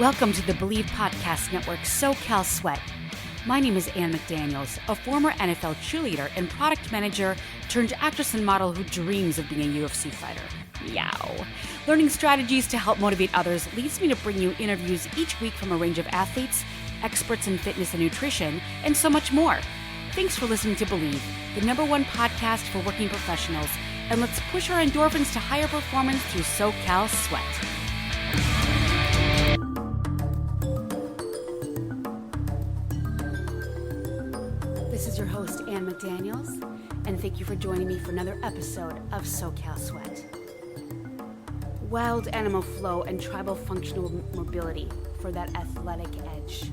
Welcome to the Bleav Podcast Network SoCal Sweat. My name is Anne McDaniels, a former NFL cheerleader and product manager turned actress and model who dreams of being a UFC fighter. Meow. Learning strategies to help motivate others leads me to bring you interviews each week from a range of athletes, experts in fitness and nutrition, and so much more. Thanks for listening to Bleav, the #1 podcast for working professionals, and let's push our endorphins to higher performance through SoCal Sweat. This is your host, Anne McDaniels, and thank you for joining me for another episode of SoCal Sweat. Wild animal flow and tribal functional mobility for that athletic edge.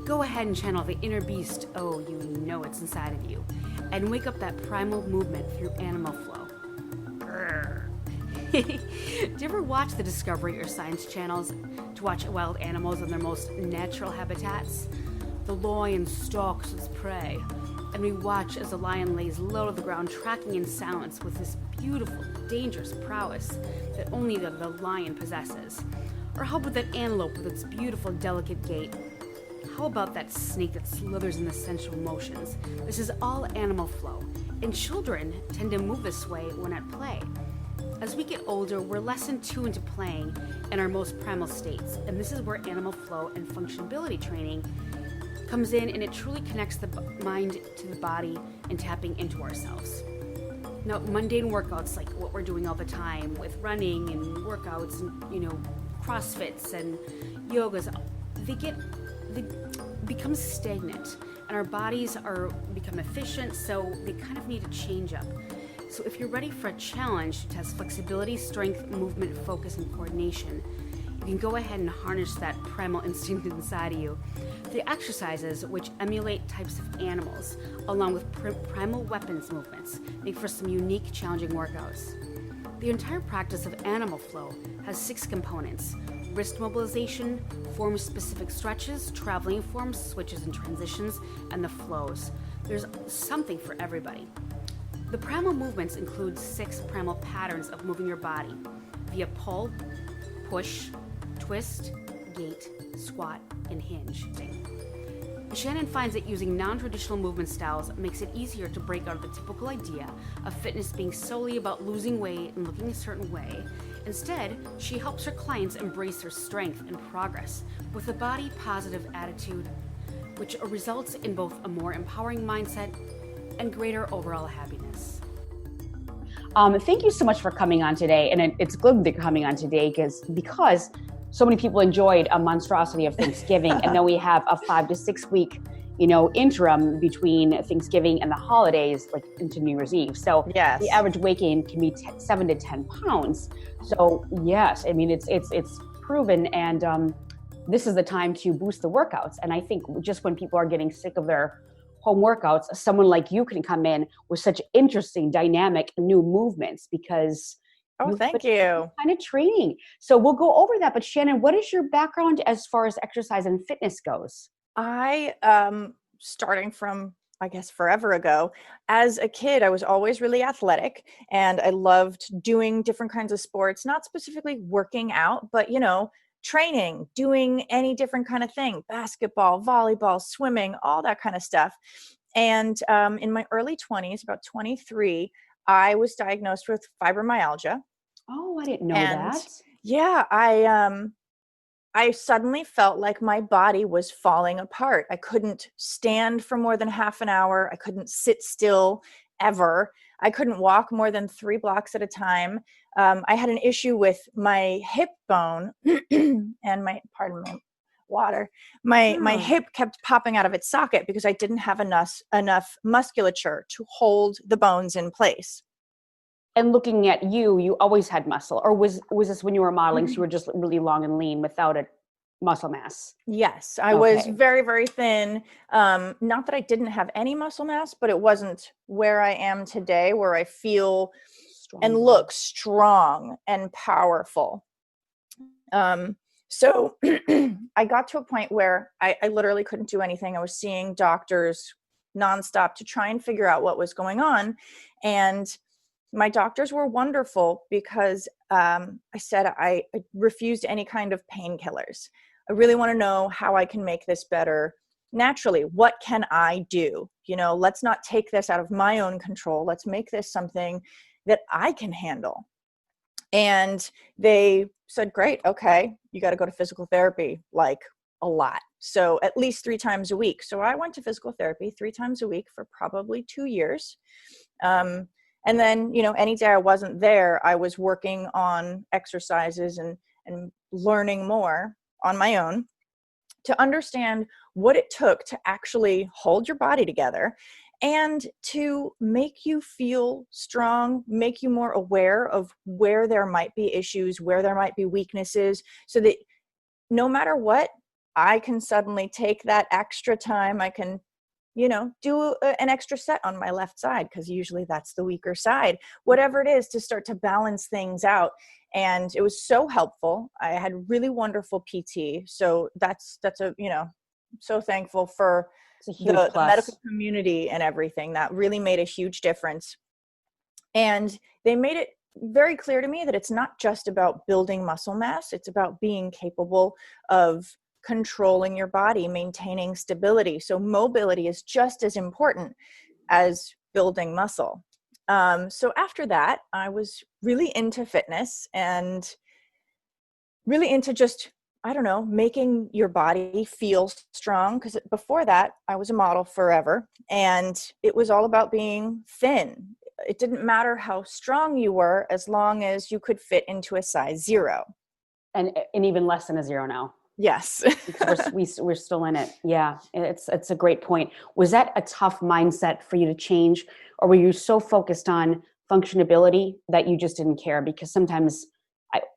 Go ahead and channel the inner beast, oh, you know it's inside of you, and wake up that primal movement through animal flow. Do you ever watch the Discovery or Science channels to watch wild animals in their most natural habitats? The lion stalks its prey, and we watch as the lion lays low to the ground, tracking in silence with this beautiful, dangerous prowess that only the lion possesses. Or how about that antelope with its beautiful, delicate gait? How about that snake that slithers in the sensual motions? This is all animal flow, and children tend to move this way when at play. As we get older, we're less in tune to playing in our most primal states, and this is where animal flow and functionability training comes in, and it truly connects the mind to the body and tapping into ourselves. Now, mundane workouts like what we're doing all the time with running and workouts and, CrossFits and yogas, they become stagnant, and our bodies become efficient, so they kind of need a change up. So if you're ready for a challenge to test flexibility, strength, movement, focus, and coordination, you can go ahead and harness that primal instinct inside of you. The exercises, which emulate types of animals, along with primal weapons movements, make for some unique, challenging workouts. The entire practice of animal flow has 6 components: wrist mobilization, form-specific stretches, traveling forms, switches and transitions, and the flows. There's something for everybody. The primal movements include 6 primal patterns of moving your body via pull, push, twist, gait, squat, and hinge. Shannon finds that using non-traditional movement styles makes it easier to break out of the typical idea of fitness being solely about losing weight and looking a certain way. Instead, she helps her clients embrace their strength and progress with a body positive attitude, which results in both a more empowering mindset and greater overall happiness. Thank you so much for coming on today, and it's good that you're coming on today because so many people enjoyed a monstrosity of Thanksgiving, and then we have a 5 to 6 week, interim between Thanksgiving and the holidays, like into New Year's Eve. So yes, the average weight gain can be 7 to 10 pounds. So yes, I mean it's proven, and this is the time to boost the workouts. And I think just when people are getting sick of their home workouts, someone like you can come in with such interesting, dynamic, new movements because thank you. Kind of training. So we'll go over that. But Shannon, what is your background as far as exercise and fitness goes? I, starting from, I guess, forever ago, as a kid, I was always really athletic, and I loved doing different kinds of sports, not specifically working out, but, training, doing any different kind of thing, basketball, volleyball, swimming, all that kind of stuff. And in my early 20s, about 23, I was diagnosed with fibromyalgia. Oh, I didn't know that. Yeah, I suddenly felt like my body was falling apart. I couldn't stand for more than half an hour. I couldn't sit still ever. I couldn't walk more than 3 blocks at a time. I had an issue with my hip bone and my hip kept popping out of its socket because I didn't have enough musculature to hold the bones in place. And looking at you always had muscle, or was this when you were modeling, so you were just really long and lean without a muscle mass? Yes, I was very, very thin. Not that I didn't have any muscle mass, but it wasn't where I am today, where I feel strong and look strong and powerful. So I got to a point where I literally couldn't do anything. I was seeing doctors nonstop to try and figure out what was going on. And my doctors were wonderful because I said I refused any kind of painkillers. I really want to know how I can make this better naturally. What can I do? Let's not take this out of my own control. Let's make this something that I can handle. And they said, great, okay, you got to go to physical therapy, like a lot. So at least 3 times a week. So I went to physical therapy 3 times a week for probably 2 years. And then, any day I wasn't there, I was working on exercises and learning more on my own to understand what it took to actually hold your body together and to make you feel strong, make you more aware of where there might be issues, where there might be weaknesses, so that no matter what, I can suddenly take that extra time. I can, do an extra set on my left side, because usually that's the weaker side, whatever it is, to start to balance things out. And it was so helpful. I had really wonderful PT. So that's a, so thankful for the medical community and everything. That really made a huge difference. And they made it very clear to me that it's not just about building muscle mass. It's about being capable of controlling your body, maintaining stability. So mobility is just as important as building muscle. So after that, I was really into fitness and really into just, making your body feel strong. Because before that, I was a model forever, and it was all about being thin. It didn't matter how strong you were, as long as you could fit into a size 0. And even less than a 0 now. Yes. Because we're still in it. Yeah. It's a great point. Was that a tough mindset for you to change, or were you so focused on functionability that you just didn't care? Because sometimes,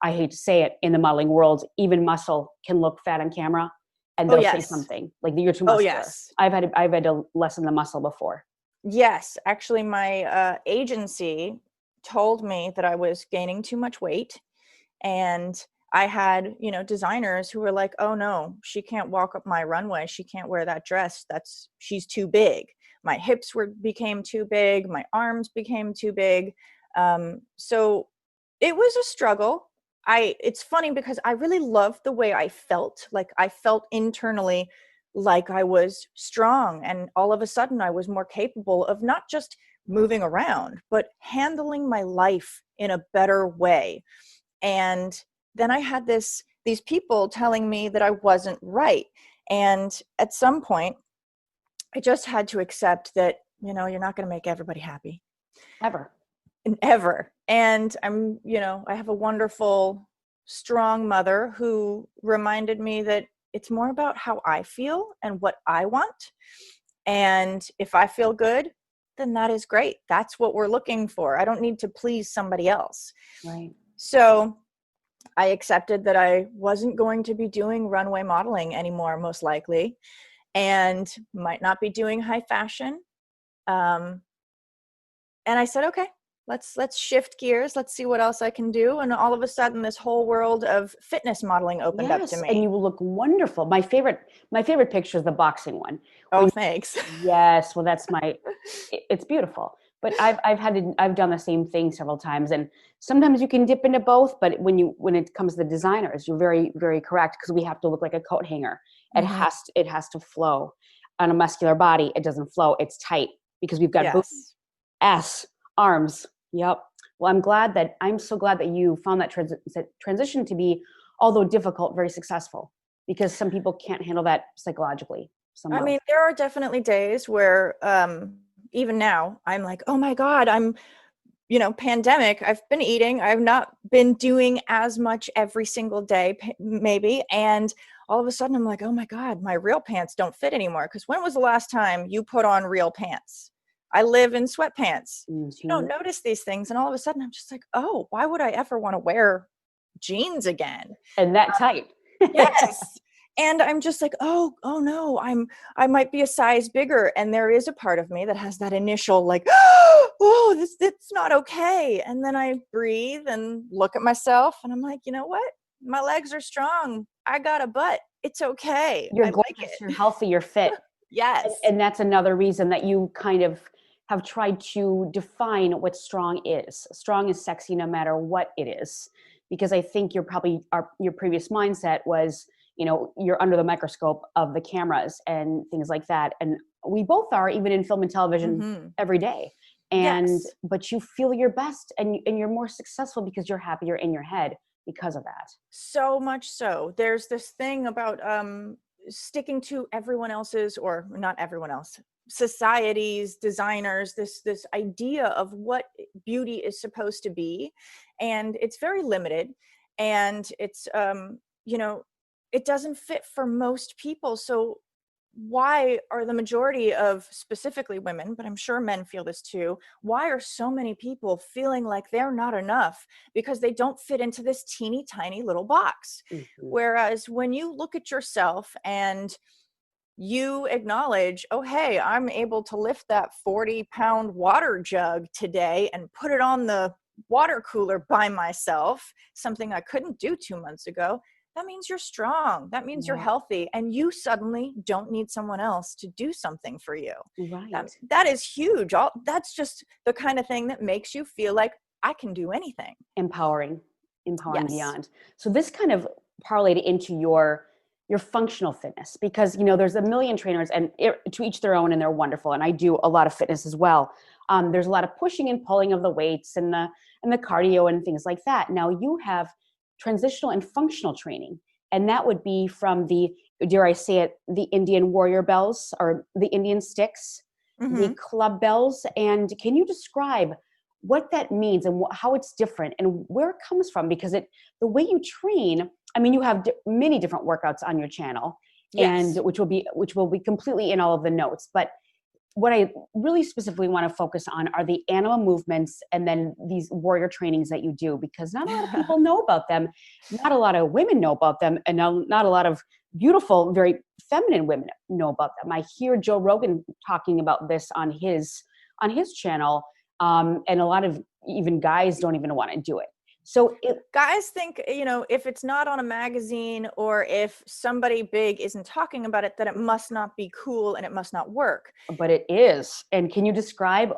I hate to say it, in the modeling world, even muscle can look fat on camera, and they'll say something like, you're too muscular. Oh, yes. I've had to lessen the muscle before. Yes. Actually, my agency told me that I was gaining too much weight, and I had, designers who were like, oh no, she can't walk up my runway. She can't wear that dress. She's too big. My hips became too big. My arms became too big. So it was a struggle. It's funny because I really loved the way I felt. Like, I felt internally like I was strong, and all of a sudden I was more capable of not just moving around, but handling my life in a better way. And then I had these people telling me that I wasn't right. And at some point, I just had to accept that, you're not going to make everybody happy. Ever. And I have a wonderful, strong mother who reminded me that it's more about how I feel and what I want. And if I feel good, then that is great. That's what we're looking for. I don't need to please somebody else. Right. So I accepted that I wasn't going to be doing runway modeling anymore, most likely, and might not be doing high fashion. And I said, okay, let's shift gears. Let's see what else I can do. And all of a sudden, this whole world of fitness modeling opened up to me. And you look wonderful. My favorite picture is the boxing one. Oh, thanks. Yes. Well, it's beautiful. But I've done the same thing several times, and sometimes you can dip into both. But when it comes to the designers, you're very, very correct, because we have to look like a coat hanger. Mm-hmm. It has to flow. On a muscular body, it doesn't flow. It's tight because we've got boobs, ass, arms. Yep. Well, I'm so glad that you found that transition to be, although difficult, very successful, because some people can't handle that psychologically. I mean, there are definitely days where, even now, I'm like, oh my God, I'm, pandemic. I've been eating. I've not been doing as much every single day, maybe. And all of a sudden I'm like, oh my God, my real pants don't fit anymore. Because when was the last time you put on real pants? I live in sweatpants. Mm-hmm. So you don't notice these things. And all of a sudden I'm just like, oh, why would I ever want to wear jeans again? And that tight. Yes. And I'm just like, oh no, I might be a size bigger. And there is a part of me that has that initial like, oh, it's not okay. And then I breathe and look at myself and I'm like, you know what? My legs are strong. I got a butt. It's okay. You're gorgeous. You're healthy. You're fit. Yes. And that's another reason that you kind of have tried to define what strong is. Strong is sexy no matter what it is. Because I think your previous mindset was, you're under the microscope of the cameras and things like that. And we both are, even in film and television, every day. But you feel your best and you're more successful because you're happier in your head because of that. So much so. There's this thing about sticking to everyone else's, or not everyone else, society's, designers, this idea of what beauty is supposed to be. And it's very limited. And it's, it doesn't fit for most people. So why are the majority of, specifically women, but I'm sure men feel this too, why are so many people feeling like they're not enough because they don't fit into this teeny tiny little box? Whereas when you look at yourself and you acknowledge, oh, hey, I'm able to lift that 40-pound water jug today and put it on the water cooler by myself, something I couldn't do 2 months ago, that means you're strong. That means you're healthy. And you suddenly don't need someone else to do something for you. Right. That is huge. That's just the kind of thing that makes you feel like I can do anything. Empowering beyond. So this kind of parlayed into your functional fitness, because, there's a million trainers and to each their own, and they're wonderful. And I do a lot of fitness as well. There's a lot of pushing and pulling of the weights and the cardio and things like that. Now you have transitional and functional training. And that would be from the, dare I say it, the Indian warrior bells or the Indian sticks, the club bells. And can you describe what that means and how it's different and where it comes from? Because the way you train, I mean, you have many different workouts on your channel, and which will be completely in all of the notes. But what I really specifically want to focus on are the animal movements and then these warrior trainings that you do, because not a lot of people know about them. Not a lot of women know about them, and not a lot of beautiful, very feminine women know about them. I hear Joe Rogan talking about this on his channel, and a lot of even guys don't even want to do it. So guys think, if it's not on a magazine or if somebody big isn't talking about it, that it must not be cool and it must not work. But it is. And can you describe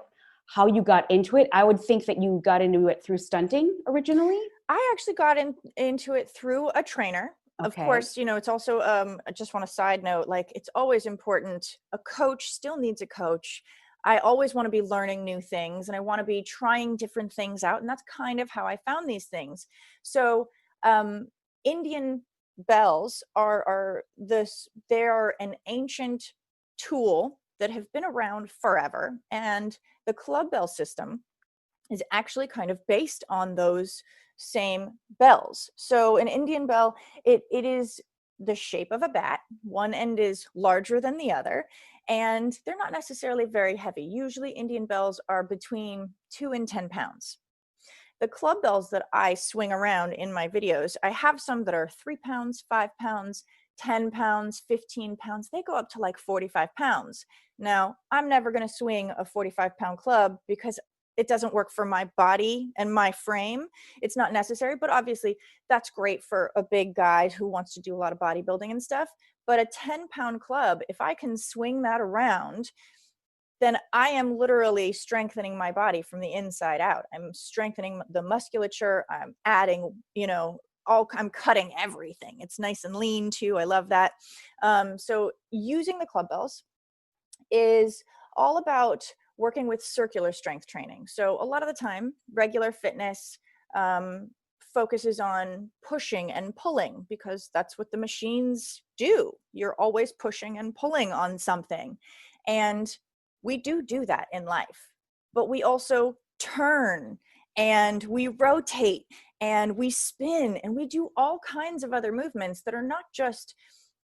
how you got into it? I would think that you got into it through stunting originally. I actually got into it through a trainer. Okay. Of course, it's also, I just want to side note, like, it's always important. A coach still needs a coach. I always want to be learning new things, and I want to be trying different things out. And that's kind of how I found these things. So Indian bells they're an ancient tool that have been around forever. And the club bell system is actually kind of based on those same bells. So an Indian bell, it is the shape of a bat. One end is larger than the other, and they're not necessarily very heavy. Usually Indian bells are between 2 and 10 pounds. The club bells that I swing around in my videos, I have some that are 3 pounds, 5 pounds, 10 pounds, 15 pounds. They go up to like 45 pounds. Now, I'm never going to swing a 45-pound club because it doesn't work for my body and my frame. It's not necessary, but obviously that's great for a big guy who wants to do a lot of bodybuilding and stuff. But a 10-pound club, if I can swing that around, then I am literally strengthening my body from the inside out. I'm strengthening the musculature. I'm adding, I'm cutting everything. It's nice and lean too. I love that. So using the club bells is all about working with circular strength training. So a lot of the time, regular fitness focuses on pushing and pulling because that's what the machines do. You're always pushing and pulling on something. And we do that in life, but we also turn and we rotate and we spin and we do all kinds of other movements that are not just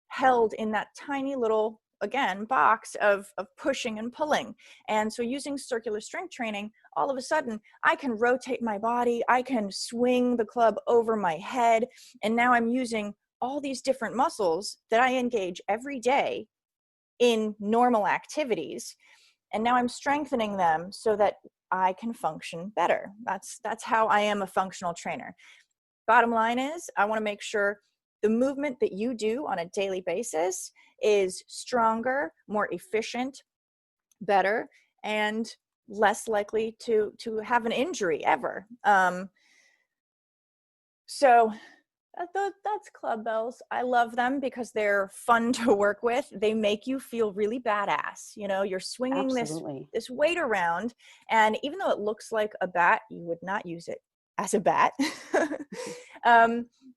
held in that tiny little, again, box of pushing and pulling. And so using circular strength training, all of a sudden I can rotate my body, I can swing the club over my head, and now I'm using all these different muscles that I engage every day in normal activities. And now I'm strengthening them so that I can function better. That's how I am a functional trainer. Bottom line is, I want to make sure the movement that you do on a daily basis is stronger, more efficient, better, and less likely to have an injury ever. So that's club bells. I love them because they're fun to work with. They make you feel really badass. You know, you're swinging Absolutely. this weight around, and even though it looks like a bat, you would not use it as a bat.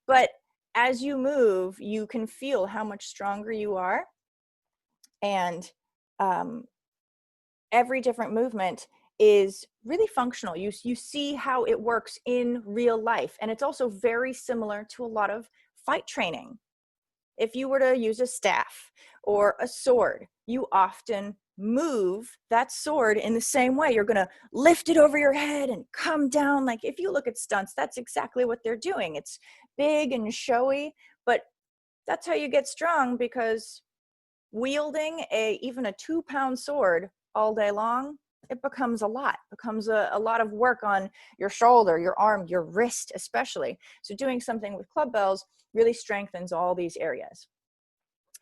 But as you move, you can feel how much stronger you are, and every different movement is really functional. You see how it works in real life. And it's also very similar to a lot of fight training. If you were to use a staff or a sword, you often move that sword in the same way. You're going to lift it over your head and come down. Like if you look at stunts, that's exactly what they're doing. It's big and showy, but that's how you get strong, because wielding even a 2-pound sword all day long, it becomes a lot of work on your shoulder, your arm, your wrist especially. So doing something with club bells really strengthens all these areas.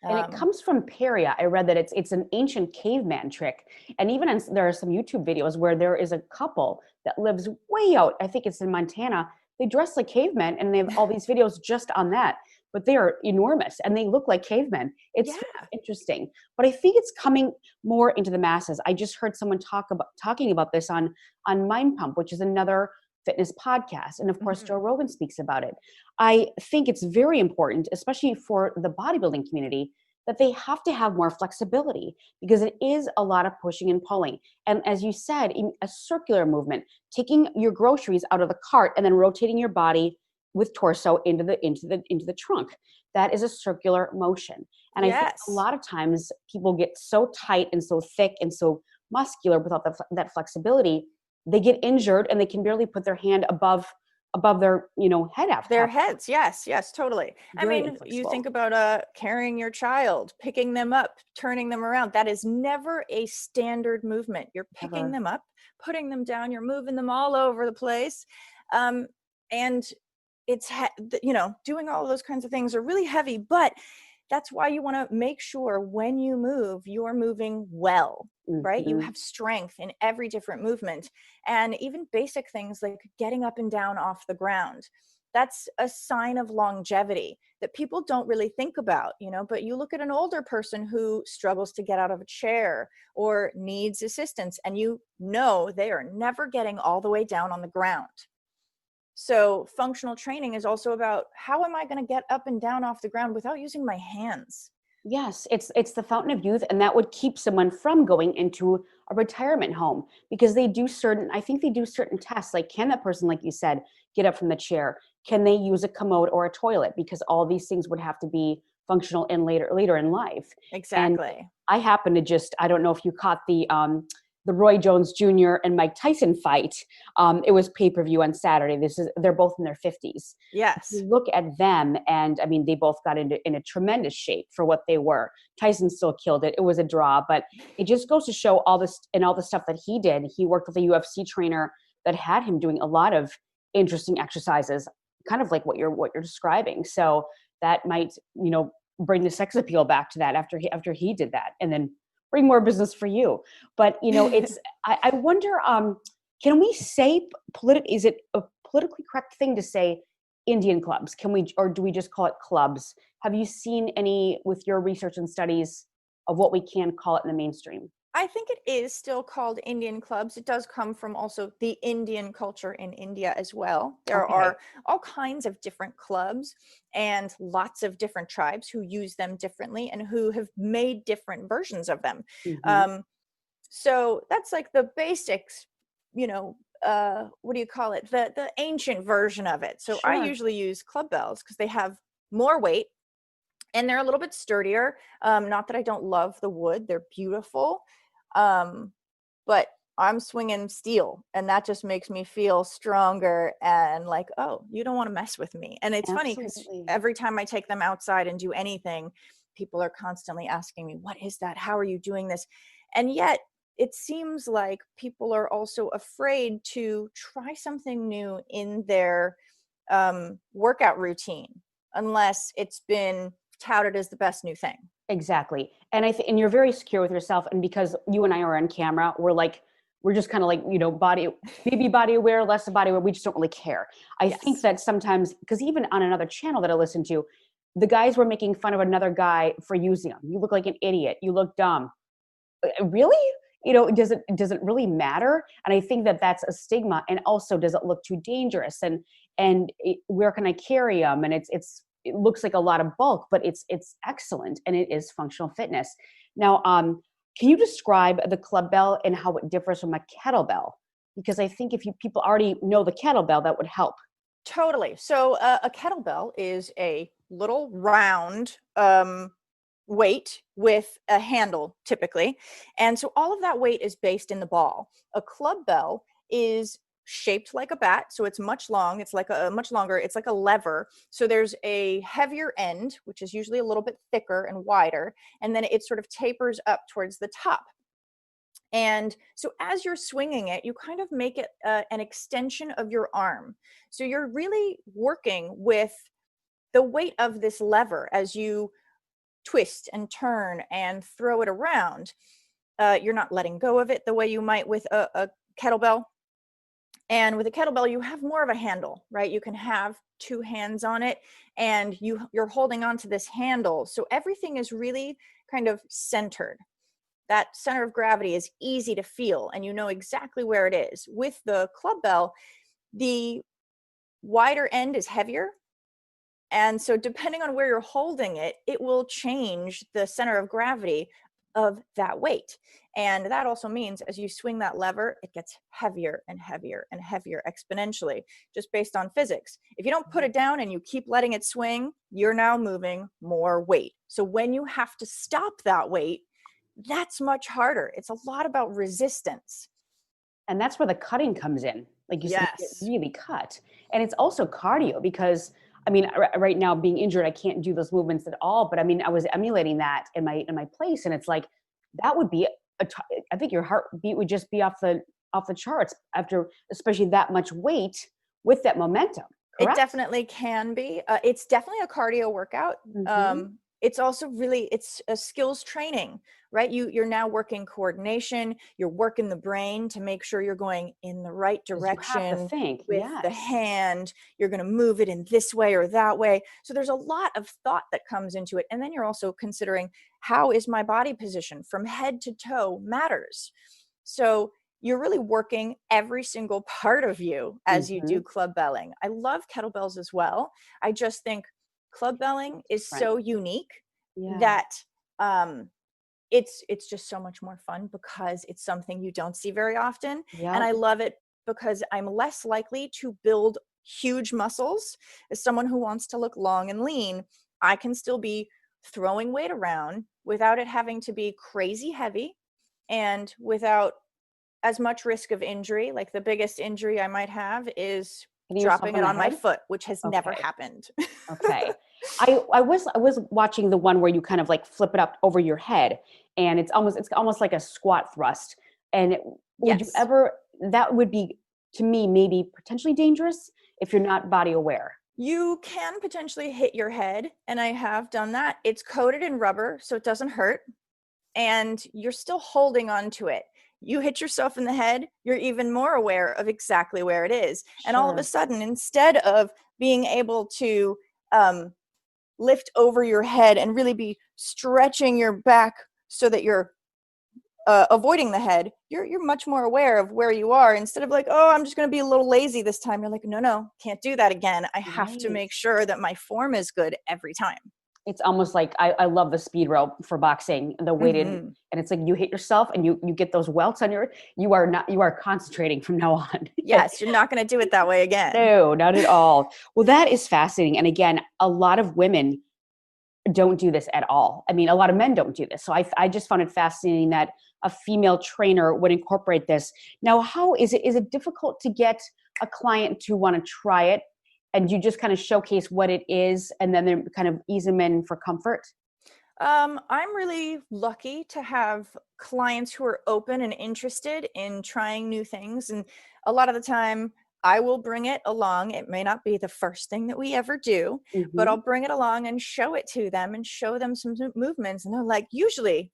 And it comes from Peria. I read that it's an ancient caveman trick. And even there are some YouTube videos where there is a couple that lives way out. I think it's in Montana. They dress like cavemen, and they have all these videos just on that. But they are enormous, and they look like cavemen. It's interesting. But I think it's coming more into the masses. I just heard someone talking about this on Mind Pump, which is another fitness podcast. And of course, Joe Rogan speaks about it. I think it's very important, especially for the bodybuilding community, that they have to have more flexibility, because it is a lot of pushing and pulling. And as you said, in a circular movement, taking your groceries out of the cart and then rotating your body with torso into the trunk. That is a circular motion. And I think a lot of times people get so tight and so thick and so muscular without that flexibility, they get injured and they can barely put their hand above their head after their heads. Yes, totally. Very I mean, inflexible. you think about carrying your child, picking them up, turning them around. That is never a standard movement. You're picking them up, putting them down, you're moving them all over the place. And it's doing all of those kinds of things are really heavy, but that's why you want to make sure when you move, you're moving well, right? You have strength in every different movement. And even basic things like getting up and down off the ground, that's a sign of longevity that people don't really think about, but you look at an older person who struggles to get out of a chair or needs assistance, and they are never getting all the way down on the ground. So functional training is also about, how am I going to get up and down off the ground without using my hands? Yes, it's the fountain of youth, and that would keep someone from going into a retirement home, because they do certain tests. Like, can that person, like you said, get up from the chair? Can they use a commode or a toilet? Because all these things would have to be functional in later in life. Exactly. And I happen to I don't know if you caught the Roy Jones Jr. and Mike Tyson fight. It was pay-per-view on Saturday. They're both in their 50s. Yes. You look at them, and I mean, they both got in a tremendous shape for what they were. Tyson still killed it. It was a draw, but it just goes to show all the stuff that he did. He worked with a UFC trainer that had him doing a lot of interesting exercises, kind of like what you're describing. So that might, bring the sex appeal back to that after he did that, and then bring more business for you. But it's I wonder, can we say is it a politically correct thing to say Indian clubs? Or do we just call it clubs? Have you seen any, with your research and studies, of what we can call it in the mainstream? I think it is still called Indian clubs. It does come from also the Indian culture in India as well. There are all kinds of different clubs and lots of different tribes who use them differently and who have made different versions of them. So that's like the basics, what do you call it? The ancient version of it. So I usually use club bells because they have more weight and they're a little bit sturdier. Not that I don't love the wood. They're beautiful. But I'm swinging steel, and that just makes me feel stronger and like, oh, you don't want to mess with me. And it's funny because every time I take them outside and do anything, people are constantly asking me, what is that? How are you doing this? And yet it seems like people are also afraid to try something new in their workout routine unless it's been touted as the best new thing. Exactly. And and you're very secure with yourself. And because you and I are on camera, we're like we're just kind of like, maybe body aware, less body aware. We just don't really care. I think that sometimes, because even on another channel that I listen to, the guys were making fun of another guy for using them. You look like an idiot. You look dumb. Really? Does it really matter? And I think that that's a stigma. And also, does it look too dangerous? And where can I carry them? And it looks like a lot of bulk, but it's excellent, and it is functional fitness. Now, can you describe the club bell and how it differs from a kettlebell? Because I think if people already know the kettlebell, that would help. Totally. So a kettlebell is a little round weight with a handle typically. And so all of that weight is based in the ball. A club bell is shaped like a bat. So it's much long. It's like much longer. It's like a lever. So there's a heavier end, which is usually a little bit thicker and wider. And then it sort of tapers up towards the top. And so as you're swinging it, you kind of make it an extension of your arm. So you're really working with the weight of this lever as you twist and turn and throw it around. You're not letting go of it the way you might with a kettlebell. And with a kettlebell, you have more of a handle, right? You can have two hands on it, and you're holding on to this handle. So everything is really kind of centered. That center of gravity is easy to feel, and you know exactly where it is. With the club bell, the wider end is heavier. And so depending on where you're holding it, it will change the center of gravity of that weight. And that also means as you swing that lever, it gets heavier and heavier and heavier exponentially, just based on physics. If you don't put it down and you keep letting it swing, you're now moving more weight. So when you have to stop that weight, that's much harder. It's a lot about resistance. And that's where the cutting comes in. Like you said, it Yes. really cut. And it's also cardio because, I mean, right now being injured, I can't do those movements at all. But I mean, I was emulating that in my place. And it's like, that would be, I think your heartbeat would just be off the charts after, especially that much weight with that momentum. Correct? It definitely can be. It's definitely a cardio workout. Mm-hmm. It's also really, it's a skills training, right? You're now working coordination. You're working the brain to make sure you're going in the right direction. You have to think, with yes. the hand. You're going to move it in this way or that way. So there's a lot of thought that comes into it. And then you're also considering, how is my body position from head to toe matters. So you're really working every single part of you as you do club belling. I love kettlebells as well. I just think club belling is so unique that it's just so much more fun because it's something you don't see very often. Yep. And I love it because I'm less likely to build huge muscles. As someone who wants to look long and lean, I can still be throwing weight around without it having to be crazy heavy and without as much risk of injury. Like the biggest injury I might have is dropping it on my foot, which has never happened. Okay. I was watching the one where you kind of like flip it up over your head, and it's almost like a squat thrust. And would you ever, that would be, to me, maybe potentially dangerous if you're not body aware. You can potentially hit your head, and I have done that. It's coated in rubber, so it doesn't hurt, and you're still holding on to it. You hit yourself in the head, you're even more aware of exactly where it is. And all of a sudden, instead of being able to lift over your head and really be stretching your back so that you're avoiding the head, you're much more aware of where you are. Instead of like, oh, I'm just going to be a little lazy this time. You're like, no, can't do that again. I have to make sure that my form is good every time. It's almost like, I love the speed rope for boxing, the weighted, and it's like you hit yourself and you get those welts on you are concentrating from now on. Yes, you're not going to do it that way again. No, not at all. Well, that is fascinating. And again, a lot of women don't do this at all. I mean, a lot of men don't do this. So I just found it fascinating that a female trainer would incorporate this. Now, how is it difficult to get a client to want to try it? And you just kind of showcase what it is, and then they kind of ease them in for comfort? I'm really lucky to have clients who are open and interested in trying new things. And a lot of the time, I will bring it along. It may not be the first thing that we ever do, but I'll bring it along and show it to them and show them some movements. And they're like, usually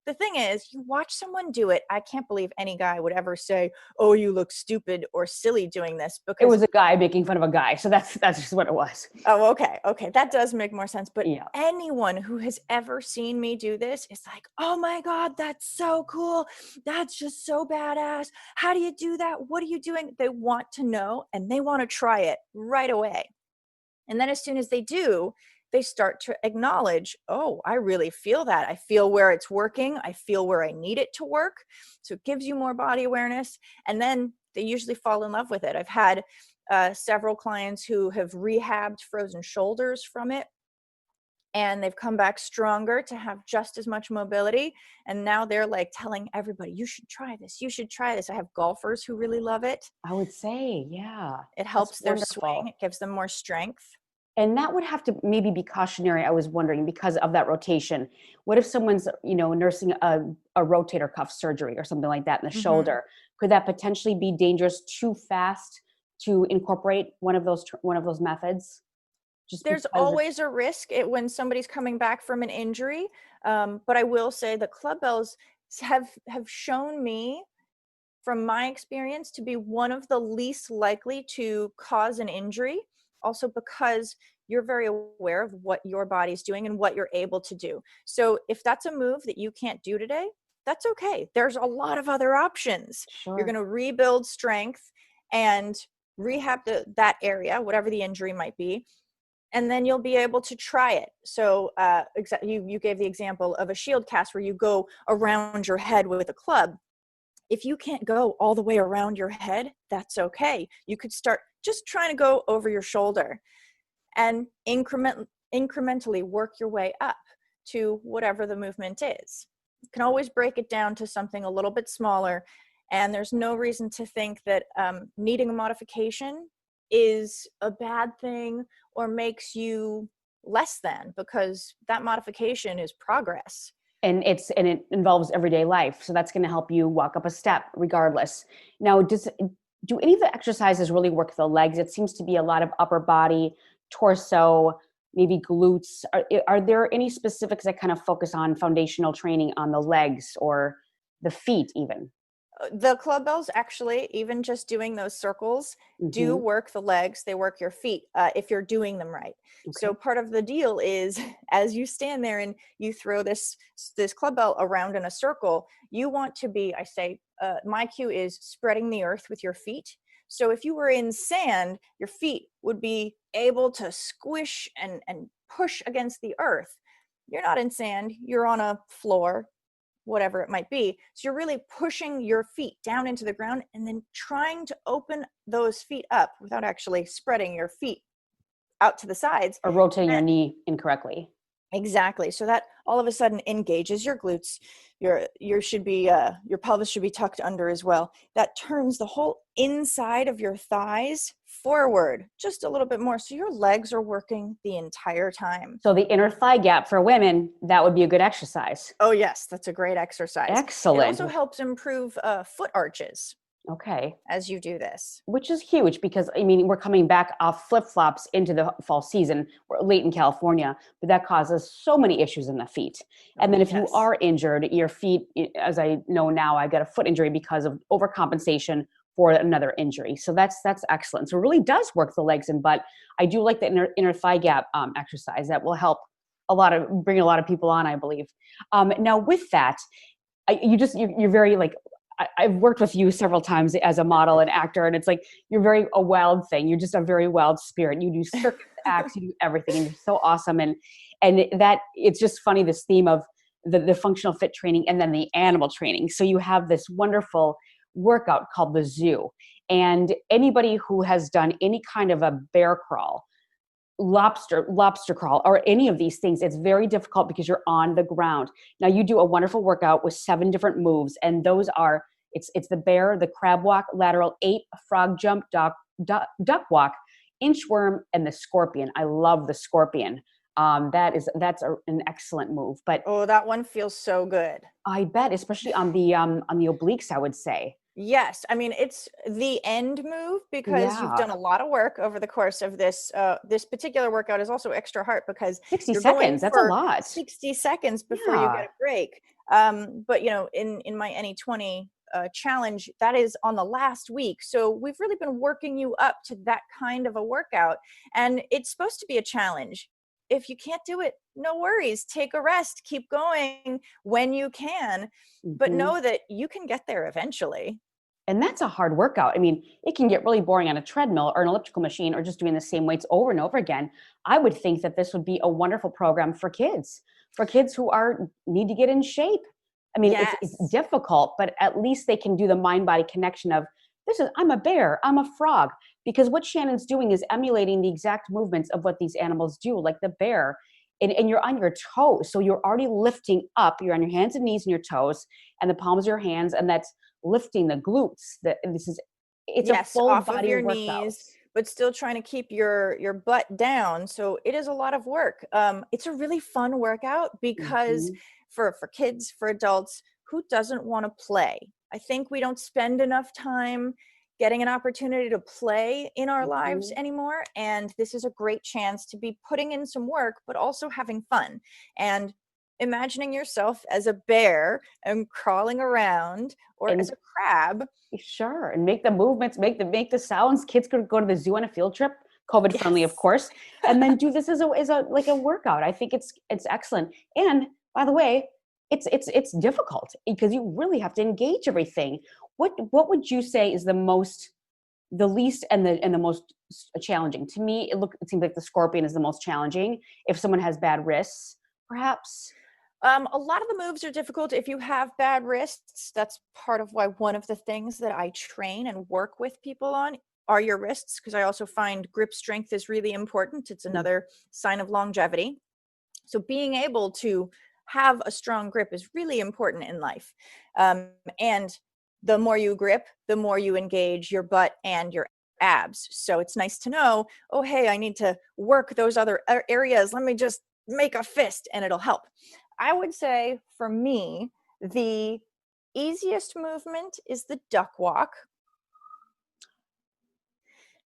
the thing is, you watch someone do it. I can't believe any guy would ever say, oh, you look stupid or silly doing this, It because was a guy making fun of a guy. So that's just what it was. oh, okay. Okay. That does make more sense. But Yeah. anyone who has ever seen me do this is like, oh my God, that's so cool. That's just so badass. How do you do that? What are you doing? They want to know and they want to try it right away. And then as soon as they do, they start to acknowledge, oh, I really feel that. I feel where it's working. I feel where I need it to work. So it gives you more body awareness. And then they usually fall in love with it. I've had several clients who have rehabbed frozen shoulders from it, and they've come back stronger to have just as much mobility. And now they're like telling everybody, you should try this. You should try this. I have golfers who really love it. I would say, yeah. It helps That's their wonderful. swing. It gives them more strength. And that would have to maybe be cautionary, I was wondering, because of that rotation. What if someone's, nursing a rotator cuff surgery or something like that in the shoulder? Could that potentially be dangerous too fast to incorporate one of those methods? There's always a risk when somebody's coming back from an injury. But I will say the club bells have shown me, from my experience, to be one of the least likely to cause an injury. Also because you're very aware of what your body's doing and what you're able to do. So if that's a move that you can't do today, that's okay. There's a lot of other options. Sure. You're going to rebuild strength and rehab that area, whatever the injury might be, and then you'll be able to try it. So you gave the example of a shield cast where you go around your head with a club. If you can't go all the way around your head, that's okay. You could start just trying to go over your shoulder and incrementally work your way up to whatever the movement is. You can always break it down to something a little bit smaller, and there's no reason to think that needing a modification is a bad thing or makes you less than, because that modification is progress. And it involves everyday life. So that's going to help you walk up a step regardless. Now, do any of the exercises really work the legs? It seems to be a lot of upper body, torso, maybe glutes. Are there any specifics that kind of focus on foundational training on the legs or the feet even? The club bells, actually, even just doing those circles, do work the legs. They work your feet if you're doing them right. Okay. So part of the deal is, as you stand there and you throw this club bell around in a circle, you want to be, my cue is spreading the earth with your feet. So if you were in sand, your feet would be able to squish and push against the earth. You're not in sand, you're on a floor, whatever it might be. So you're really pushing your feet down into the ground and then trying to open those feet up without actually spreading your feet out to the sides. Or rotating your knee incorrectly. Exactly. So that all of a sudden engages your glutes. Your pelvis should be tucked under as well. That turns the whole inside of your thighs forward just a little bit more. So your legs are working the entire time. So the inner thigh gap for women, that would be a good exercise. Oh yes, that's a great exercise. Excellent. It also helps improve foot arches. Okay. As you do this. Which is huge because, we're coming back off flip-flops into the fall season. We're late in California, but that causes so many issues in the feet. And then if you are injured, your feet, as I know now, I got a foot injury because of overcompensation for another injury. So that's excellent. So it really does work the legs and butt. I do like the inner thigh gap exercise. That will help bring a lot of people on, I believe. Now with that, you're very I've worked with you several times as a model and actor, and it's like you're a wild thing. You're just a very wild spirit. You do circus acts, you do everything, and you're so awesome. And that it's just funny, this theme of the functional fit training and then the animal training. So you have this wonderful workout called the zoo, and anybody who has done any kind of a bear crawl, lobster crawl, or any of these things, it's very difficult because you're on the ground. Now you do a wonderful workout with 7 different moves, and those are it's the bear, the crab walk, lateral 8, frog jump, duck walk, inchworm, and the scorpion. I love the scorpion. That's an excellent move. But that one feels so good. I bet, especially on the obliques, I would say. Yes, I mean, it's the end move because you've Yeah. done a lot of work over the course of this. This particular workout is also extra hard because 60 you're going seconds. That's a for lot. 60 seconds before you get Yeah. a break. But in my NE20 challenge, that is on the last week. So we've really been working you up to that kind of a workout, and it's supposed to be a challenge. If you can't do it, no worries. Take a rest. Keep going when you can, but Mhm. know that you can get there eventually. And that's a hard workout. I mean, it can get really boring on a treadmill or an elliptical machine or just doing the same weights over and over again. I would think that this would be a wonderful program for kids who are need to get in shape. I mean, it's Yes. difficult, but at least they can do the mind body connection of this is I'm a bear, I'm a frog, because what Shannon's doing is emulating the exact movements of what these animals do, like the bear. And you're on your toes. So you're already lifting up. You're on your hands and knees and your toes and the palms of your hands. And that's lifting the glutes. It's a Yes, full off of body your workout. knees, but still trying to keep your butt down. So it is a lot of work. It's a really fun workout because Mhm, for kids, for adults, who doesn't want to play? I think we don't spend enough time getting an opportunity to play in our lives mhm. anymore. And this is a great chance to be putting in some work, but also having fun. And imagining yourself as a bear and crawling around, or as And a crab. sure, and make the movements, make the sounds. Kids could go to the zoo on a field trip, COVID friendly, of Yes. course, and then do this as a like a workout. I think it's excellent. And by the way, it's difficult because you really have to engage everything. What would you say is the least and the most challenging? To me, it seems like the scorpion is the most challenging. If someone has bad wrists, perhaps. A lot of the moves are difficult if you have bad wrists. That's part of why one of the things that I train and work with people on are your wrists, because I also find grip strength is really important. It's Mm, another sign of longevity. So being able to have a strong grip is really important in life. And the more you grip, the more you engage your butt and your abs. So it's nice to know, oh, hey, I need to work those other areas. Let me just make a fist and it'll help. I would say for me, the easiest movement is the duck walk.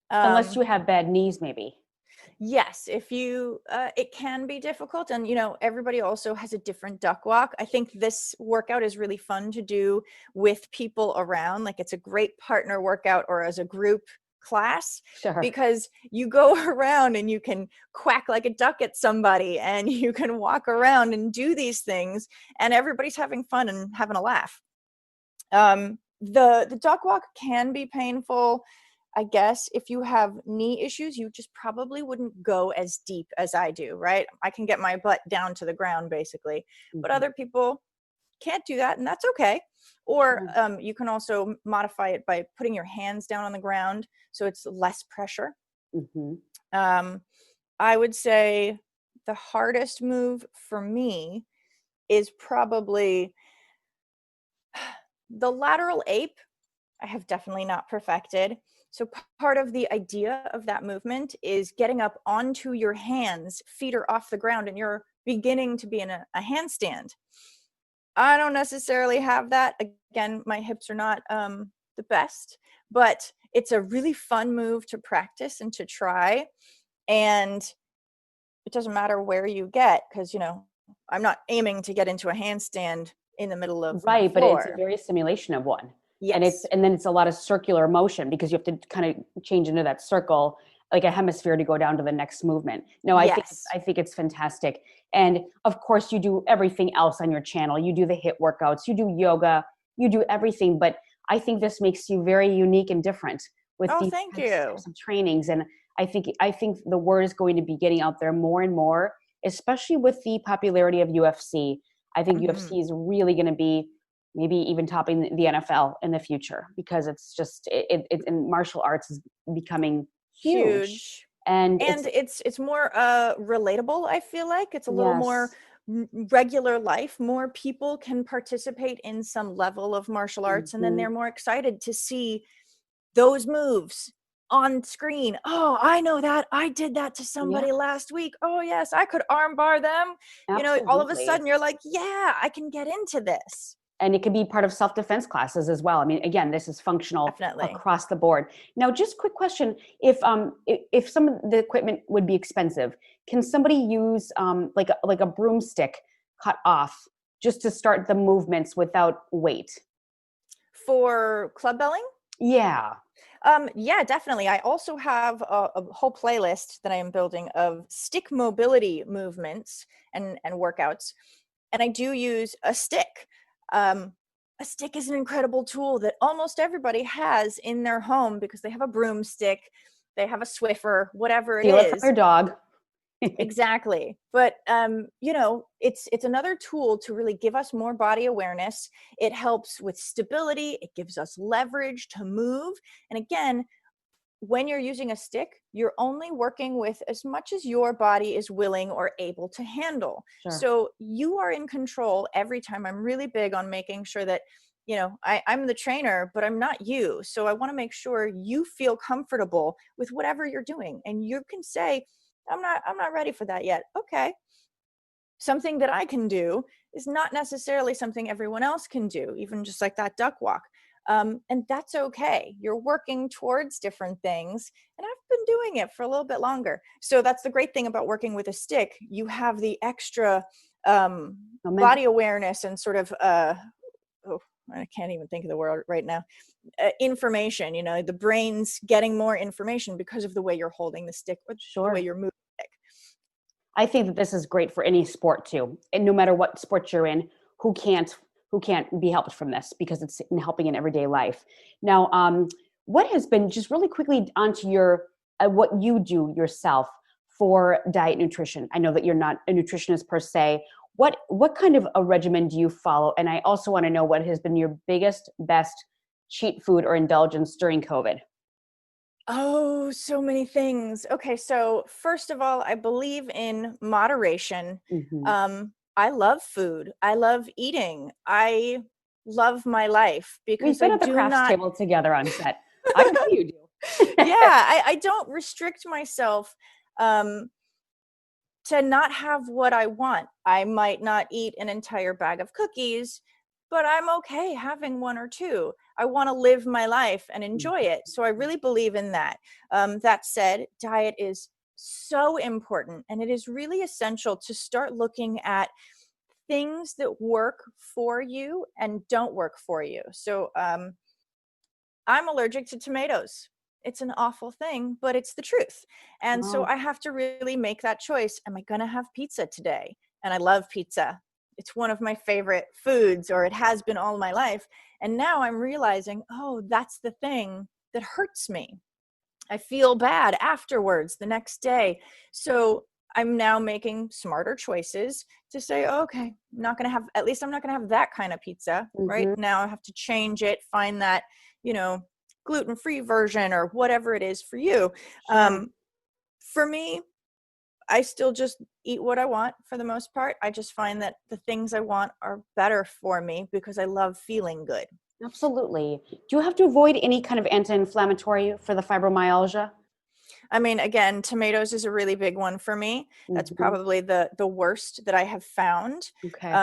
unless Um, you have bad knees, maybe. Yes, if you, it can be difficult. And, everybody also has a different duck walk. I think this workout is really fun to do with people around. Like it's a great partner workout or as a group class, Sure. because you go around and you can quack like a duck at somebody and you can walk around and do these things and everybody's having fun and having a laugh. The duck walk can be painful. I guess if you have knee issues, you just probably wouldn't go as deep as I do, right? I can get my butt down to the ground basically, but Mhm. other people can't do that, and that's okay. Or Yeah. you can also modify it by putting your hands down on the ground so it's less pressure. Mhm. Um, I would say the hardest move for me is probably the lateral ape. I have definitely not perfected. So part of the idea of that movement is getting up onto your hands, feet are off the ground, and you're beginning to be in a handstand. I don't necessarily have that. Again, my hips are not the best, but it's a really fun move to practice and to try. And it doesn't matter where you get, because, I'm not aiming to get into a handstand in the middle of my Right, but it's a floor. very simulation of one. Yes. And then it's a lot of circular motion because you have to kind of change into that circle, like a hemisphere to go down to the next movement. No, Yes. I think it's fantastic. And of course you do everything else on your channel. You do the HIIT workouts, you do yoga, you do everything, but I think this makes you very unique and different with Oh, these thank you. types of trainings. And I think the word is going to be getting out there more and more, especially with the popularity of UFC. I think Mhm. UFC is really going to be maybe even topping the NFL in the future because it's just and martial arts is becoming huge, Huge. and And it's it's more relatable, I feel like. It's a little more yes, regular life. More people can participate in some level of martial arts, and then mhm, they're more excited to see those moves on screen. Oh, I know that. I did that to somebody yes, last week. Oh, yes, I could arm bar them. All of a absolutely. sudden you're like, yeah, I can get into this. And it could be part of self-defense classes as well. I mean, again, this is functional Definitely. across the board. Now, just quick question: if some of the equipment would be expensive, can somebody use like a broomstick cut off just to start the movements without weight? For club belling? Yeah. Yeah, definitely. I also have a whole playlist that I am building of stick mobility movements and workouts. And I do use a stick. A stick is an incredible tool that almost everybody has in their home because they have a broomstick, they have a Swiffer, whatever it Steal it from is. your dog. Exactly. But it's another tool to really give us more body awareness. It helps with stability, it gives us leverage to move. And again, when you're using a stick, you're only working with as much as your body is willing or able to handle. Sure. So you are in control every time. I'm really big on making sure that, I'm the trainer, but I'm not you. So I want to make sure you feel comfortable with whatever you're doing. And you can say, I'm not ready for that yet. Okay. Something that I can do is not necessarily something everyone else can do, even just like that duck walk. And that's okay. You're working towards different things. And I've been doing it for a little bit longer. So that's the great thing about working with a stick. You have the extra body awareness and sort of, I can't even think of the word right now. Information, the brain's getting more information because of the way you're holding the stick or the way you're moving the stick. I think that this is great for any sport too. And no matter what sport you're in, who can't be helped from this because it's helping in everyday life. Now, what has been, just really quickly onto your, what you do yourself for diet nutrition? I know that you're not a nutritionist per se. What kind of a regimen do you follow? And I also want to know what has been your biggest, best cheat food or indulgence during COVID? Oh, so many things. Okay, so first of all, I Bleav in moderation. Mm-hmm. I love food. I love eating. I love my life We've because been I at the do crafts not. table together on set. I know you do. Yeah, I don't restrict myself to not have what I want. I might not eat an entire bag of cookies, but I'm okay having one or two. I want to live my life and enjoy it. So I really Bleav in that. That said, diet is so important, and it is really essential to start looking at things that work for you and don't work for you. So I'm allergic to tomatoes. It's an awful thing, but it's the truth. And so Wow. I have to really make that choice. Am I going to have pizza today? And I love pizza. It's one of my favorite foods, or it has been all my life. And now I'm realizing, oh, that's the thing that hurts me. I feel bad afterwards the next day. So I'm now making smarter choices to say, oh, okay, at least I'm not going to have that kind of pizza, right? Mm-hmm. Now I have to change it, find that, gluten-free version or whatever it is for you. Sure. For me, I still just eat what I want for the most part. I just find that the things I want are better for me because I love feeling good. Absolutely. Do you have to avoid any kind of anti-inflammatory for the fibromyalgia? I mean, again, tomatoes is a really big one for me. That's Mm-hmm. probably the worst that I have found. Okay.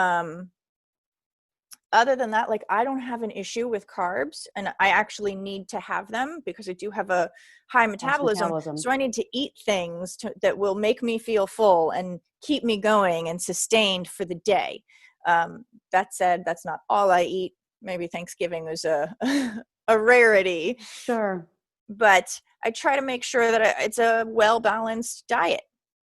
Other than that, like, I don't have an issue with carbs, and I actually need to have them because I do have a high metabolism. So I need to eat things that will make me feel full and keep me going and sustained for the day. That said, that's not all I eat. Maybe Thanksgiving was a a rarity, Sure. but I try to make sure that it's a well-balanced diet.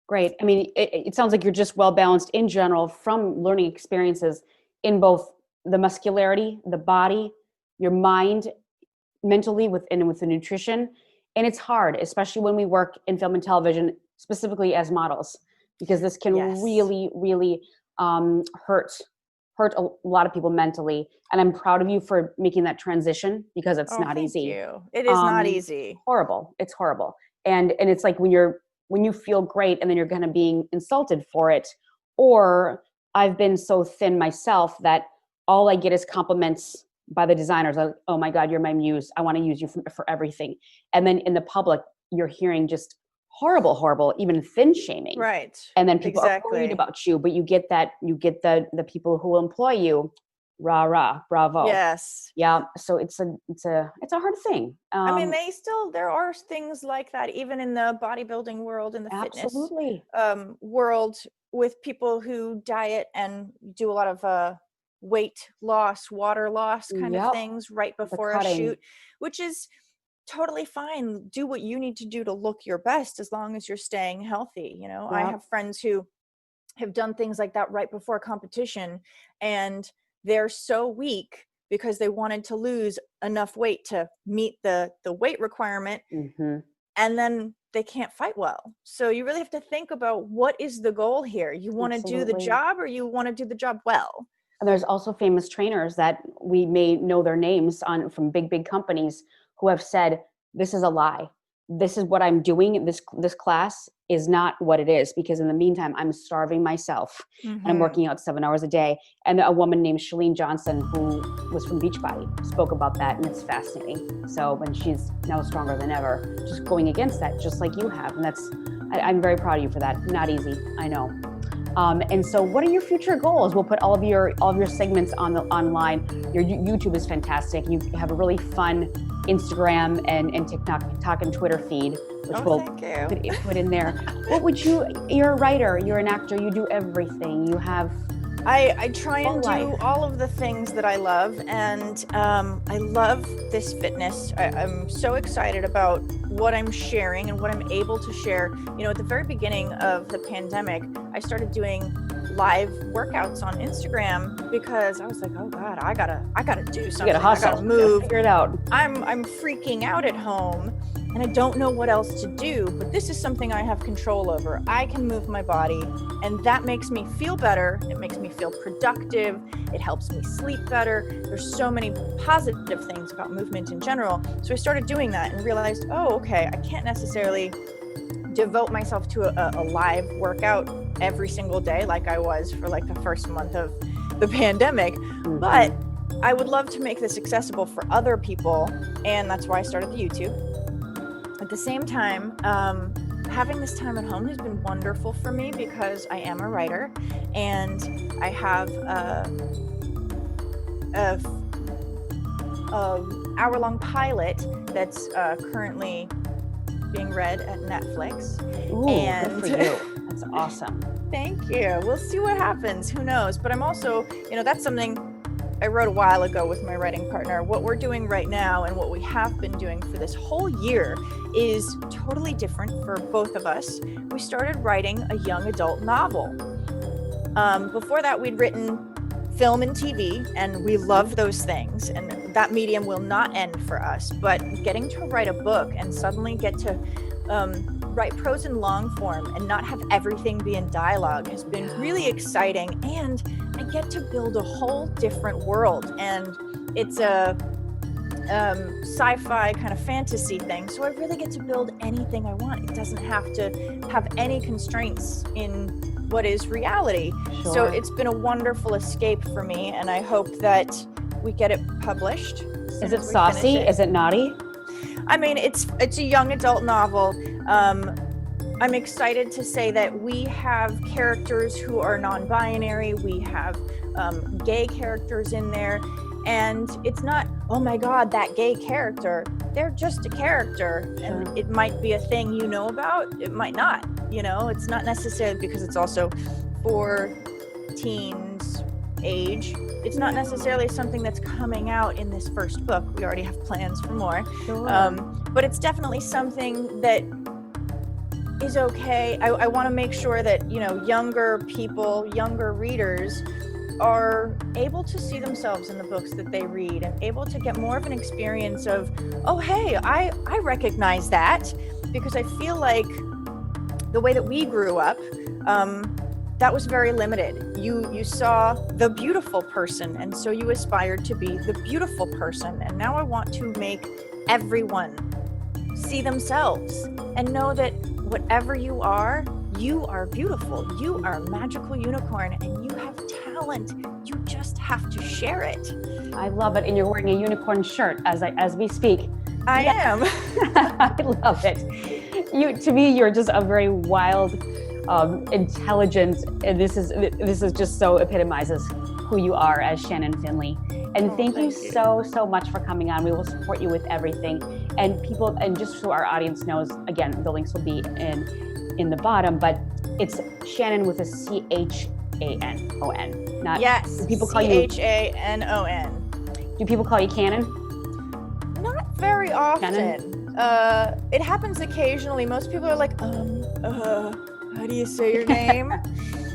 Great. I mean, it sounds like you're just well balanced in general from learning experiences in both the muscularity, the body, your mind, mentally with the nutrition. And it's hard, especially when we work in film and television, specifically as models, because this can Yes. really, really hurt a lot of people mentally. And I'm proud of you for making that transition because it's not Thank easy. you. It is not easy. Horrible. It's horrible. And it's like when you feel great and then you're kind of being insulted for it. Or I've been so thin myself that all I get is compliments by the designers. Like, oh my God, you're my muse. I want to use you for everything. And then in the public, you're hearing just horrible, even thin shaming. Right. And then people are Exactly. worried about you, but you get the people who will employ you rah, rah, bravo. Yes. Yeah. So it's a hard thing. I mean, there are things like that, even in the bodybuilding world, in the absolutely. fitness world, with people who diet and do a lot of weight loss, water loss kind of things right before a shoot, which is totally fine. Do what you need to do to look your best, as long as you're staying healthy. You know, I have friends who have done things like that right before competition, and they're so weak because they wanted to lose enough weight to meet the weight requirement, and then they can't fight well. So you really have to think about, what is the goal here? You want to do the job, or you want to do the job well? And there's also famous trainers that we may know their names from big companies, who have said, this is a lie. This is what I'm doing. This class is not what it is, because in the meantime, I'm starving myself and I'm working out 7 hours a day. And a woman named Chalene Johnson, who was from Beachbody, spoke about that, and it's fascinating. So when she's now stronger than ever, just going against that, just like you have. And I'm very proud of you for that. Not easy, I know. And so what are your future goals? We'll put all of your segments online. Your YouTube is fantastic. You have a really fun Instagram and TikTok and Twitter feed, which we'll put in there. What would you're a writer, you're an actor, you do everything. You have I try and do all of the things that I love, and I love this fitness. I'm so excited about what I'm sharing and what I'm able to share. You know, at the very beginning of the pandemic, I started doing live workouts on Instagram, because I was like, oh God, I gotta do something. You gotta hustle. I gotta move. Figure it out. I'm freaking out at home, and I don't know what else to do, but this is something I have control over. I can move my body, and that makes me feel better. It makes me feel productive. It helps me sleep better. There's so many positive things about movement in general. So I started doing that and realized, oh, okay, I can't necessarily devote myself to a live workout every single day like I was for like the first month of the pandemic. But I would love to make this accessible for other people, and that's why I started the YouTube. At the same time, having this time at home has been wonderful for me, because I am a writer, and I have a hour-long pilot that's currently being read at Netflix. Ooh, and good for you. That's awesome. Thank you. We'll see what happens. Who knows? But I'm also, that's something I wrote a while ago with my writing partner. What we're doing right now, and what we have been doing for this whole year, is totally different for both of us. We started writing a young adult novel. Before that, we'd written film and TV, and we love those things, and that medium will not end for us. But getting to write a book and suddenly get to write prose in long form and not have everything be in dialogue has been really exciting. And I get to build a whole different world, and it's a sci-fi kind of fantasy thing. So I really get to build anything I want. It doesn't have to have any constraints in what is reality. Sure. So it's been a wonderful escape for me, and I hope that we get it published. Is it saucy? Is it naughty? I mean, it's a young adult novel. I'm excited to say that we have characters who are non-binary. We have gay characters in there. And it's not, oh my God, that gay character. They're just a character. Sure. And it might be a thing you know about. It might not. It's not necessarily, because it's also for teens age. It's not necessarily something that's coming out in this first book. We already have plans for more. Sure. But it's definitely something that is okay. I want to make sure that, younger people, younger readers are able to see themselves in the books that they read, and able to get more of an experience of, oh, hey, I recognize that, because I feel like the way that we grew up, that was very limited. You saw the beautiful person, and so you aspired to be the beautiful person. And now I want to make everyone see themselves and know that whatever you are beautiful. You are a magical unicorn, and you have talent. You just have to share it. I love it. And you're wearing a unicorn shirt as we speak. I am. I love it. To me, you're just a very wild, intelligent, and this is just so epitomizes who you are as Shannon Finley. And thank you so much for coming on. We will support you with everything. And people, and just so our audience knows, again, the links will be in the bottom, but it's Shannon with a CHANON, not yes. People call you CHANON. Do people call you Cannon? Not very often. Cannon? It happens occasionally. Most people are like, how do you say your name?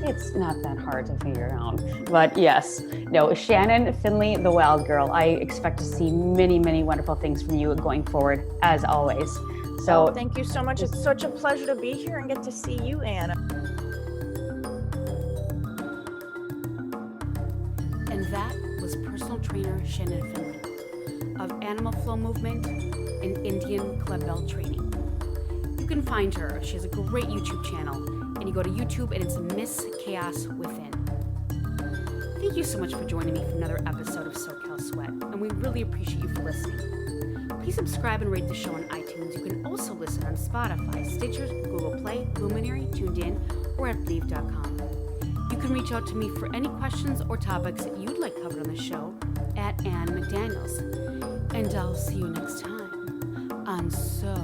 It's not that hard to figure out. But yes, no, Shannon Finley, the Wild Girl. I expect to see many, many wonderful things from you going forward, as always. So thank you so much. It's such a pleasure to be here and get to see you, Anna. And that was personal trainer Shannon Finley of Animal Flow Movement and Indian Club Bell Training. You can find her. She has a great YouTube channel. And you go to YouTube and it's Miss Chaos Within. Thank you so much for joining me for another episode of SoCal Sweat, and we really appreciate you for listening. Please subscribe and rate the show on iTunes. You can also listen on Spotify, Stitcher, Google Play, Luminary, Tuned In, or at Bleav.com. You can reach out to me for any questions or topics that you'd like covered on the show at Anne McDaniels. And I'll see you next time on So